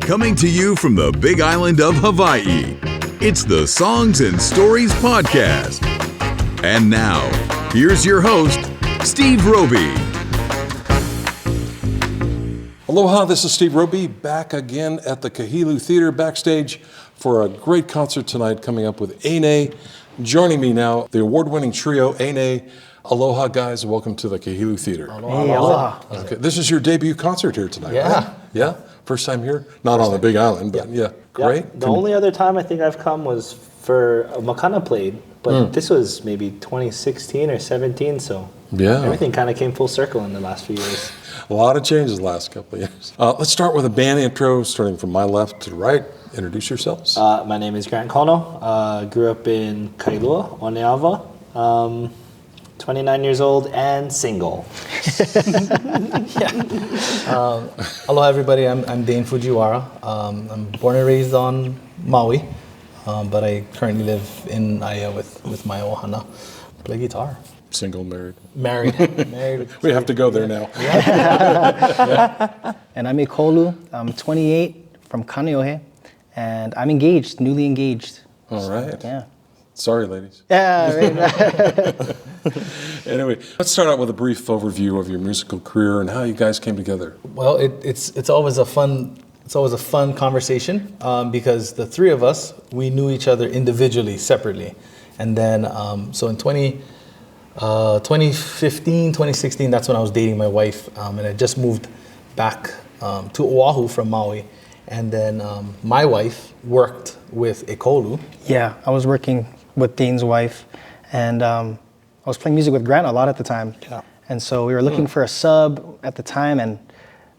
Coming to you from the big island of Hawaii, it's the Songs and Stories Podcast. And now, here's your host, Steve Roby. Aloha, this is Steve Roby, back again at the Kahilu Theatre Backstage for a great concert tonight coming up with Ei Nei. Joining me now, the award-winning trio, Ei Nei. Aloha, guys. Welcome to the Kahilu Theatre. Aloha. Okay. This is your debut concert here tonight, Yeah. right? Yeah? First time here? Not on the Big Island, but yeah. Great. Yeah. The only other time I think I've come was for Makana played, but this was maybe 2016 or 17, so everything kind of came full circle in the last few years. A lot of changes the last couple of years. Let's start with a band intro, starting from my left to the right. Introduce yourselves. My name is Grant Kono. Grew up in Kailua, Oneava. 29 years old and single. Aloha, everybody. I'm Dane Fujiwara. I'm born and raised on Maui, but I currently live in Aiea with my ohana. Play guitar. Single, married. Married. We have to go there now. And I'm Ekolu. I'm 28 from Kaneohe, and I'm engaged, newly engaged. All right. Yeah. Sorry, ladies. Yeah. Right. Anyway, let's start out with a brief overview of your musical career and how you guys came together. Well, it's always a fun conversation because the three of us, we knew each other individually, separately, and then so in 2015, 2016, that's when I was dating my wife, and I just moved back to Oahu from Maui, and then my wife worked with Ekolu. Yeah, I was working with Dane's wife, and I was playing music with Grant a lot at the time. Yeah. And so we were looking for a sub at the time, and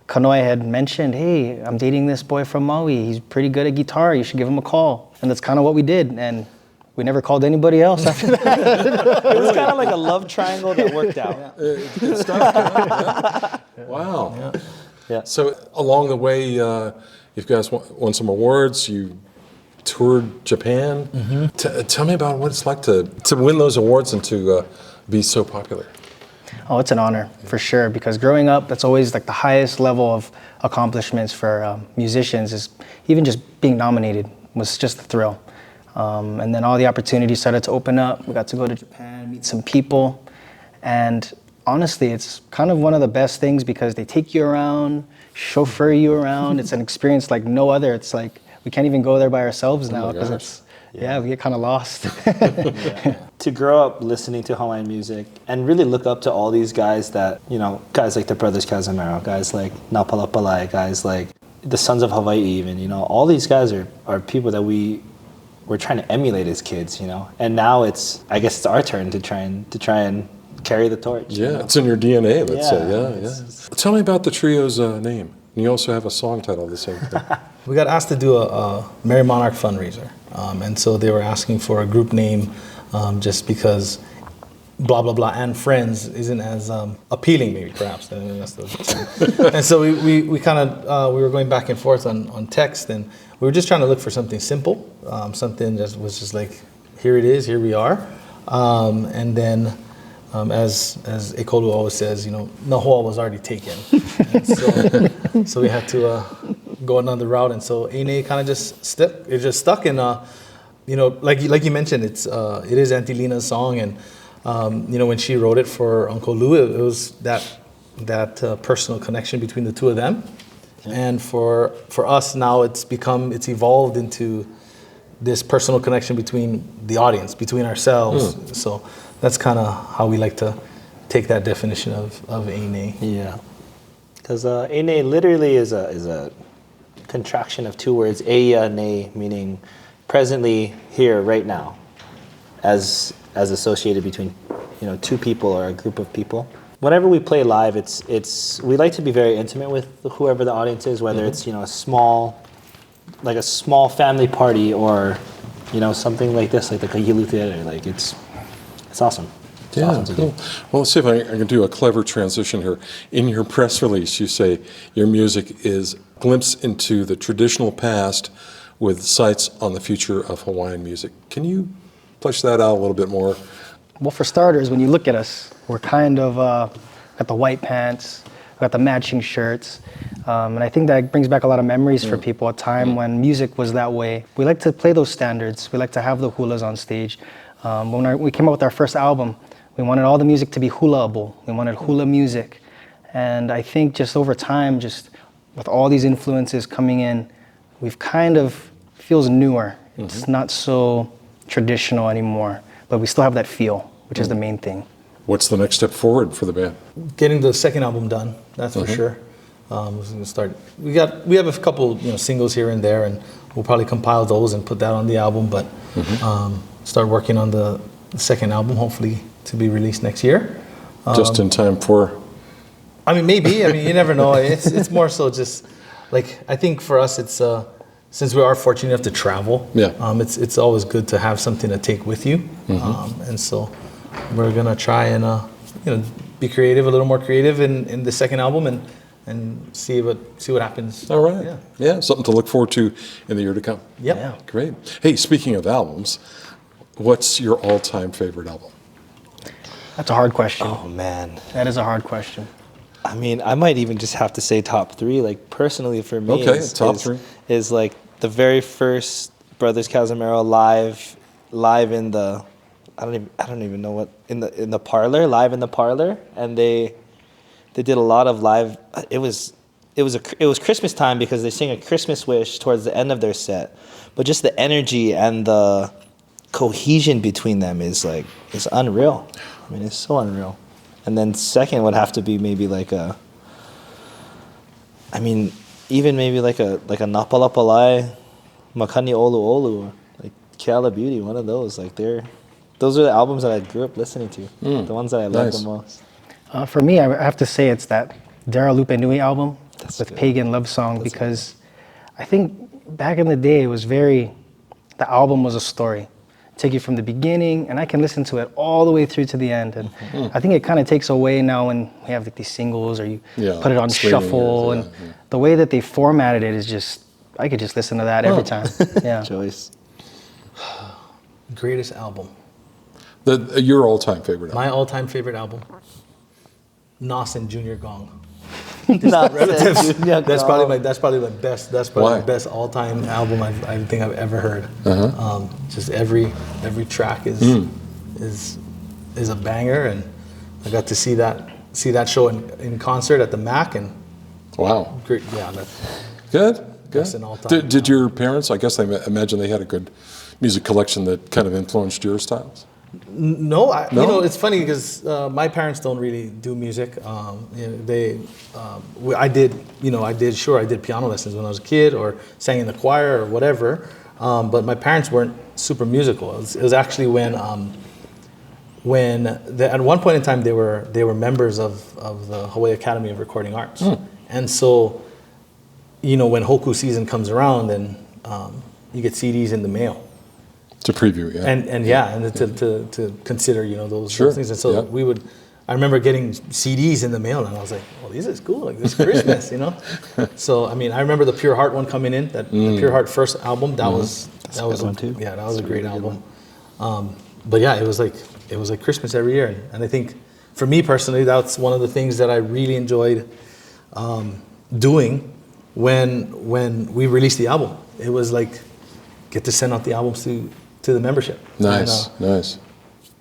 Kanoe had mentioned, hey, I'm dating this boy from Maui. He's pretty good at guitar. You should give him a call. And that's kind of what we did. And we never called anybody else after that. It was kind of like a love triangle that worked out. Good stuff. Yeah. Wow. Yeah. So along the way, you guys won some awards. You toured Japan. Mm-hmm. Tell me about what it's like to win those awards and to be so popular. Oh, it's an honor for sure, because growing up, that's always like the highest level of accomplishments for musicians, is even just being nominated was just a thrill. And then all the opportunities started to open up. We got to go to Japan, meet some people, and honestly, it's kind of one of the best things because they take you around, chauffeur you around. It's an experience like no other. It's like we can't even go there by ourselves now because we get kind of lost. To grow up listening to Hawaiian music and really look up to all these guys that, guys like the Brothers Casimiro, guys like Napalapalai, guys like the Sons of Hawaii even, all these guys are people that we're trying to emulate as kids, and now I guess it's our turn to try and carry the torch. Yeah, it's in your DNA, let's say. Yeah. Tell me about the trio's name. And you also have a song title, the same thing. We got asked to do a Merry Monarch fundraiser, and so they were asking for a group name just because blah, blah, blah, and Friends isn't as appealing, maybe, perhaps. And so we kind of, we were going back and forth on text, and we were just trying to look for something simple, something that was just like, here it is, here we are. And then, as Ekolu always says, Nahoa was already taken. So we had to go another route, and so Ei Nei kind of just stuck, and like you mentioned, it is Auntie Lena's song, and when she wrote it for Uncle Lou, it was that personal connection between the two of them, and for us now it's evolved into this personal connection between the audience, between ourselves. So that's kind of how we like to take that definition of Ei Nei. Yeah, because Ei Nei literally is a contraction of two words, Ei Nei, meaning presently, here, right now, as associated between two people or a group of people. Whenever we play live, we like to be very intimate with whoever the audience is, whether it's a small family party or something like this, like the Kahilu Theatre. Like it's awesome. It's awesome to cool. do. Well, let's see if I can do a clever transition here. In your press release, you say your music is a glimpse into the traditional past with sights on the future of Hawaiian music. Can you flesh that out a little bit more? Well, for starters, when you look at us, we're kind of got the white pants, We got the matching shirts. And I think that brings back a lot of memories for people, a time when music was that way. We like to play those standards. We like to have the hulas on stage. When we came out with our first album, we wanted all the music to be hula-able. We wanted hula music. And I think just over time, just with all these influences coming in, we've kind of, feels newer. It's not so traditional anymore, but we still have that feel, which is the main thing. What's the next step forward for the band? Getting the second album done, that's for sure. We're gonna start. We have a couple singles here and there, and we'll probably compile those and put that on the album. But start working on the second album, hopefully to be released next year. Just in time for. I mean, maybe. I mean, you never know. It's more so just like, I think for us, it's since we are fortunate enough to travel. It's always good to have something to take with you, and so we're gonna try and be creative, a little more creative in the second album, and see what happens. All right. Yeah, something to look forward to in the year to come. Yep. Yeah. Great. Hey, speaking of albums, what's your all-time favorite album? That's a hard question. Oh man, That is a hard question. I mean, I might even just have to say top three. Like personally, for me, top three is like the very first Brothers Casimiro live in the, I don't even know what, in the parlor, live in the parlor, and they did a lot of live. It was Christmas time because they sing a Christmas wish towards the end of their set, but just the energy and the cohesion between them is unreal. I mean, it's so unreal. And then second would have to be maybe like a Napalapalai, Makani Olu Olu, like Keala Beauty, one of those. Like those are the albums that I grew up listening to, the ones that I love the most. For me, I have to say it's that Dara Lupe Nui album with good. Pagan Love Song, because I think back in the day it was the album was a story. Take you from the beginning, and I can listen to it all the way through to the end. And I think it kind of takes away now when we have like these singles or you put it on shuffle, and the way that they formatted it is just, I could just listen to that every time. Yeah. Joyce. Greatest album. Your all-time favorite album? My all-time favorite album. Nas and Junior Gong. That's probably my best. That's probably my best all-time album I think I've ever heard. Just every track is a banger, and I got to see that show in concert at the Mac, and wow, great. Yeah, that's good. That's an all-time. Did your parents? I guess I imagine they had a good music collection that kind of influenced your styles. No, it's funny because my parents don't really do music. I did piano lessons when I was a kid, or sang in the choir or whatever. But my parents weren't super musical. It was actually when at one point in time they were members of the Hawaii Academy of Recording Arts, and so when Hoku season comes around, then you get CDs in the mail. To preview, and to consider, those things. And so I remember getting CDs in the mail, and I was like, well, this is cool, like this Christmas, So, I mean, I remember the Pure Heart one coming in, the Pure Heart first album, that was one too. Yeah, that was a great album. But yeah, it was like Christmas every year. And I think for me personally, that's one of the things that I really enjoyed doing when we released the album. It was like, get to send out the albums to the membership. Nice.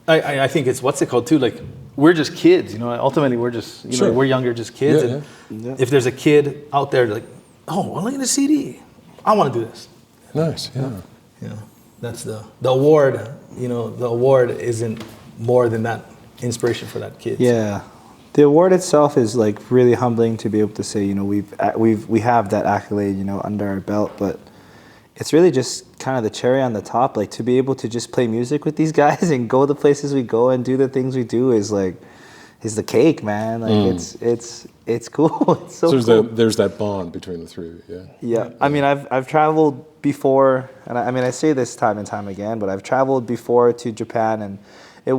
I think it's, what's it called too, like we're just kids, ultimately we're just, we're younger, just kids. If there's a kid out there like, oh, look at the CD, I want to do this. Nice, That's the award, the award isn't more than that inspiration for that kid. Yeah. The award itself is like really humbling to be able to say, we have that accolade, under our belt, but it's really just kind of the cherry on the top. Like to be able to just play music with these guys and go the places we go and do the things we do is the cake, man. Like it's cool. It's so cool. There's that bond between the three of you. Yeah. I mean, I've traveled before, and I say this time and time again, but I've traveled before to Japan, and I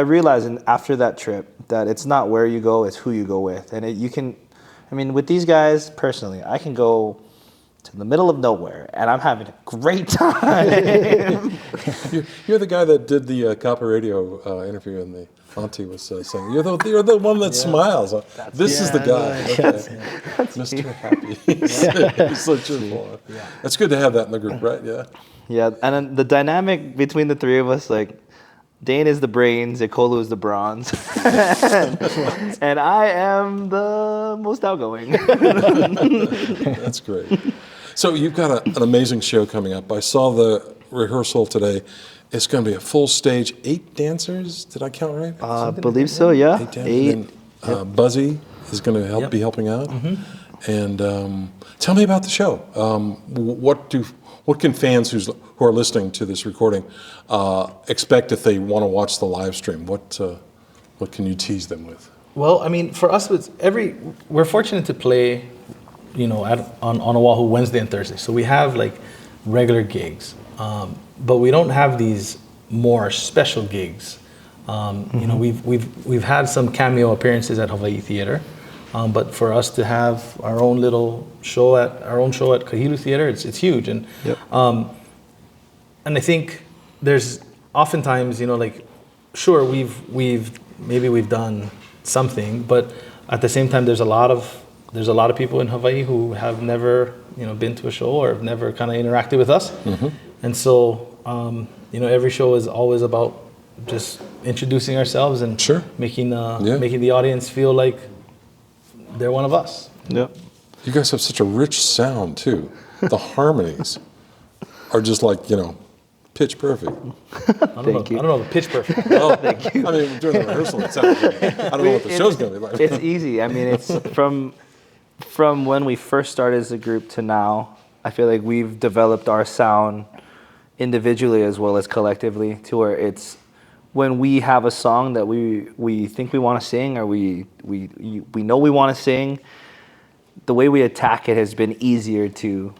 realized after that trip that it's not where you go, it's who you go with. And with these guys personally, I can go to the middle of nowhere, and I'm having a great time. You're the guy that did the Copper Radio interview, and the auntie was saying, you're the one that smiles. This is the guy. Okay. Mr. Happy. He's such a boy. Yeah. It's good to have that in the group, right? Yeah. Yeah, and then the dynamic between the three of us, like, Dane is the brains, Ekolu is the bronze, and I am the most outgoing. That's great. So you've got an amazing show coming up. I saw the rehearsal today. It's going to be a full stage, 8 dancers. Did I count right? I believe so, yeah. 8 dancers. And Buzzy is going to be helping out. Mm-hmm. And tell me about the show. What can fans who are listening to this recording expect if they want to watch the live stream? What can you tease them with? Well, I mean, for us, we're fortunate to play, on Oahu Wednesday and Thursday. So we have like regular gigs, but we don't have these more special gigs. We've had some cameo appearances at Hawaii Theatre. But for us to have our own little show at Kahilu Theatre, it's huge, and and I think there's oftentimes sure we've done something, but at the same time there's a lot of people in Hawaii who have never been to a show or have never kind of interacted with us, and so every show is always about just introducing ourselves and making the audience feel like they're one of us. Yep. You guys have such a rich sound too. The harmonies are just like, pitch perfect. I don't know the pitch perfect. Oh, thank you. I mean, during the rehearsal, it sounds good. I don't know what the show's going to be like. It's easy. I mean, it's from when we first started as a group to now, I feel like we've developed our sound individually as well as collectively to where it's when we have a song that we think we want to sing or we know we want to sing, the way we attack it has been easier to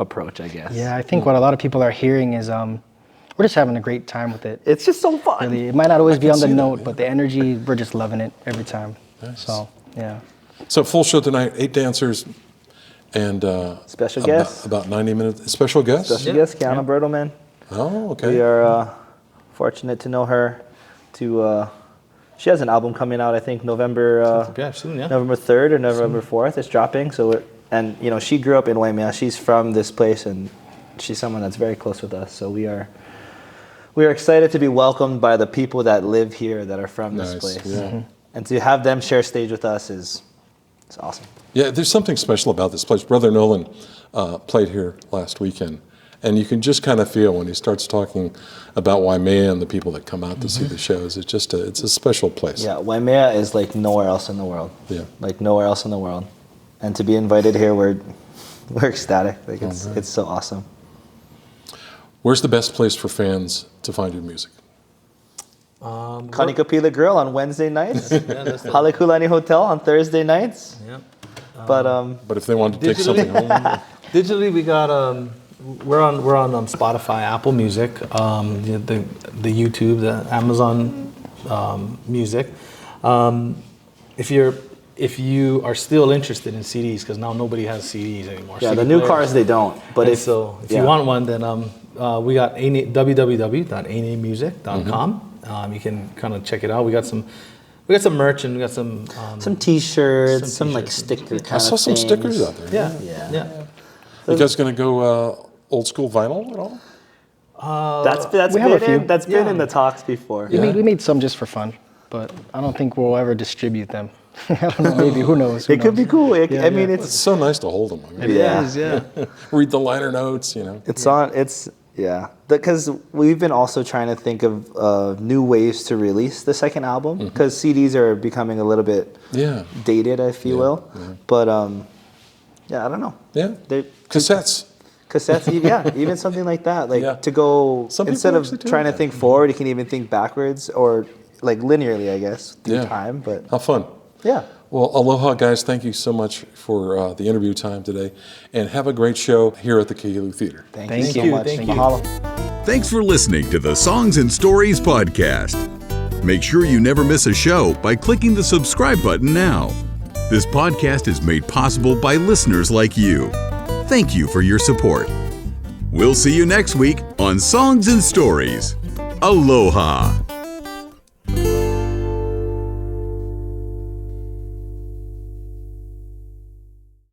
approach, I guess. Yeah, I think what a lot of people are hearing is we're just having a great time with it. It's just so fun. Really, it might not always be on the note, but the energy, we're just loving it every time. Nice. So, yeah. So full show tonight, 8 dancers and special guests. About 90 minutes. Special guests? Special guest, Kiana Bertelman. Oh, okay. We are fortunate to know her. She has an album coming out, I think November 3rd or November 4th. It's dropping. So she grew up in Waimea. She's from this place, and she's someone that's very close with us. So we are excited to be welcomed by the people that live here that are from this place. Yeah. And to have them share stage with us is awesome. Yeah, there's something special about this place. Brother Nolan played here last weekend. And you can just kind of feel when he starts talking about Waimea and the people that come out to see the shows. It's just it's a special place. Yeah, Waimea is like nowhere else in the world. Yeah, like nowhere else in the world. And to be invited here, we're ecstatic. Like it's so awesome. Where's the best place for fans to find your music? Kanikapila Grill on Wednesday nights. Halekulani Hotel on Thursday nights. Yeah. But if they want to take something home, digitally we got. We're on Spotify, Apple Music, the YouTube, the Amazon Music. If you are still interested in CDs, because now nobody has CDs anymore. Yeah, CD the new players. cars they don't. But if you want one, then we got www.eineimusic.com. You can kind of check it out. We got some merch and we got some T-shirts, some like sticker. I saw some stickers out there. Yeah. You guys gonna go old school vinyl at all? That's been in the talks before. We made some just for fun, but I don't think we'll ever distribute them. I don't know, maybe, who knows? It could be cool. It's so nice to hold them. It is. Read the liner notes, Because we've been also trying to think of new ways to release the second album, because CDs are becoming a little bit dated, if you will. Yeah. But I don't know. Yeah. Cassettes, even something like that. To go, instead of trying to think forward, you can even think backwards or like linearly, I guess, through time. But how fun. Yeah. Well, aloha, guys. Thank you so much for the interview time today. And have a great show here at the Kahilu Theatre. Thank you so much. Mahalo. Thanks for listening to the Songs and Stories podcast. Make sure you never miss a show by clicking the subscribe button now. This podcast is made possible by listeners like you. thank you for your support. We'll see you next week on Songs and Stories. Aloha.